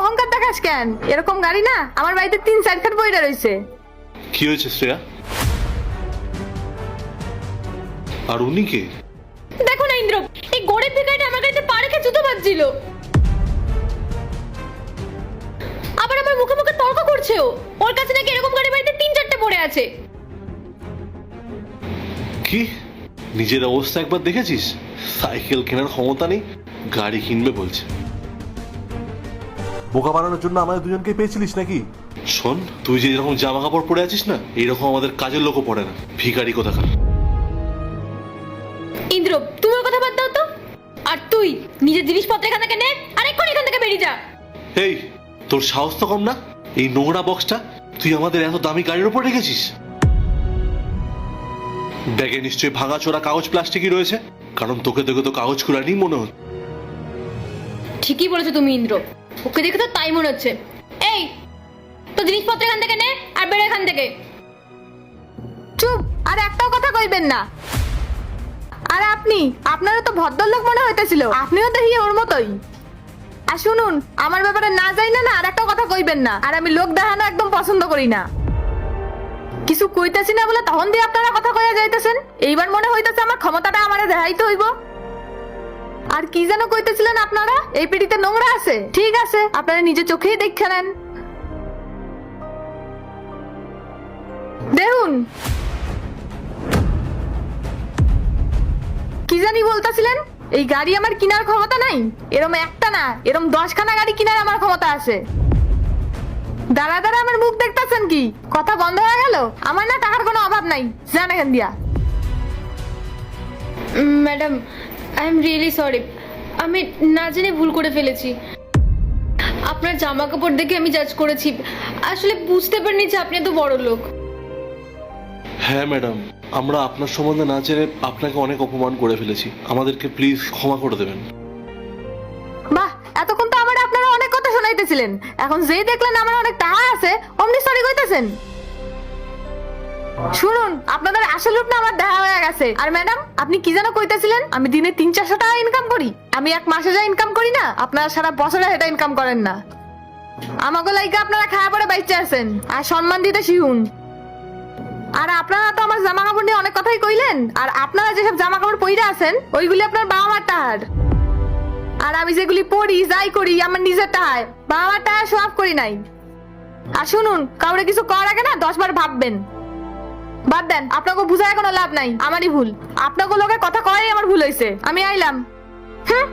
অহংকার দেখাস কেন? এরকম গাড়ি না আমার বাড়িতে 3-4 খাট পড়ে রয়েছে। কি হয়েছে শ্রেয়া? আর উনি কে? দেখো না ইন্দ্র, এই গরিব ভিখারিটা আমার গাড়িতে পা রেখে জুতো বাজছিল, আবার আমার মুখে মুখে তর্ক করছে। ওর কাছে নাকি এরকম গাড়ি বাড়িতে 3-4টে পড়ে আছে। কি নিজের অবস্থা একবার দেখেছিস? সাইকেল কেনার ক্ষমতা নেই, গাড়ি কিনবে বলছে। বোকা বানানোর জন্য আমাদের দুজনকে পেয়েছিলিস নাকি? শোন, তুই যে এরকম জামা কাপড় পরে আছিস না, এইরকম আমাদের কাজের লোকও পড়ে না। ভিখারি কোথাকার। ইন্দ্র, তুমি ওর কথা বাদ দাও তো। আর তুই নিজের জিনিসপত্র এখান থেকে নে, আর এক্ষুনি এখান থেকে বেরিয়ে যা। এই, তোর সাহস তো কম না? এই নোংরা বক্সটা তুই আমাদের এত দামি গাড়ির উপর রেখেছিস। ব্যাগে নিশ্চয়ই ভাঙা চোরা কাগজ প্লাস্টিকই রয়েছে, কারণ তোকে দেখে তো কাগজ কুড়ানি মনে হচ্ছে। ঠিকই বলেছো তুমি ইন্দ্র, ওকে দেখে তো তাই মনে হচ্ছে। এই, তো জিনিসপত্র এখান থেকে নে আর বেরো এখান থেকে। চুপ, আর একটাও কথা কইবেন না। আর আপনারা তো ভদ্রলোক মনে হইতেছিল, আপনিও দেখি ওর মতোই। আর শুনুন, আমার ব্যাপারে না যাই না আর একটাও কথা কইবেন না। আর আমি লোক দেখানো একদম পছন্দ করি না। কিছু কইতেছি না বলে তখন দিয়ে আপনারা কথা কইয়া যাইতেছেন। এইবার মনে হইতেছে আমার ক্ষমতাটা আমারে দেখাইতে হইব। আর কি যেন কইতেছিলেন আপনারা? এই পেটিতে নোংরা আছে। ঠিক আছে, আপনারা নিজে চোখেই দেখে নেন। দেখুন, কি জানি বলতেছিলেন? এই গাড়ি আমার কিনার ক্ষমতা নাই। এরম একটা না, এরম 10খানা গাড়ি কিনার আমার ক্ষমতা আছে। দাঁড়া দাঁড়া আমার মুখ দেখতেছেন কি? কথা বন্ধ হয়ে গেল? আমার না টাকার কোনো অভাব নাই, জান এখান দিয়া। Madam, I am really sorry, আমি না জেনে ভুল করে ফেলেছি। আপনার জামা কাপড় দেখে আমি জাজ করেছি, আসলে বুঝতে পারিনি যে আপনি এত বড় লোক। হ্যাঁ ম্যাডাম, আমরা আপনার সম্বন্ধে না জেনে আপনাকে অনেক অপমান করে ফেলেছি। আমাদেরকে প্লিজ ক্ষমা করে দেবেন। বাহ, এতক্ষণ তো আমার আপনারা অনেক কথা শোনাইতেছিলেন, এখন যেই দেখলেন আমার অনেক টাকা আছে অমনি সরি কইতেছেন। শুনুন, আপনাদের আসল রূপ না আমার দেখা হয়ে গেছে। আর ম্যাডাম, আপনি কি যেন কইতেছিলেন আমি দিনে 300-400 টাকা ইনকাম করি? আমি এক মাসে যা ইনকাম করি না, আপনারা সারা বছরে সেটা ইনকাম করেন না। আমাকে লাইকা আপনারা খাওয়া পরে বাইচে আছেন, আর সম্মান দিতে শিখুন। আর আপনারা তো আমার জামা কাপড় নিয়ে অনেক কথাই কইলেন, আর আপনারা যেসব জামা কাপড় পইরা আছেন ওইগুলি আপনার বাবা মার টাকার। আর আমি যেগুলি পড়ি যাই করি আমার নিজের টাকায়, বাবা মার টাকায় শো অফ করি নাই। আর শুনুন, কাউরে কিছু করার আগে না 10 বার ভাববেন। বাদ দেন, আপনাকে বুঝায় কোনো লাভ নাই, আমারই ভুল। আপনাকে লোকের কথা কয়াই আমার ভুল হয়েছে। আমি আইলাম। হ্যাঁ।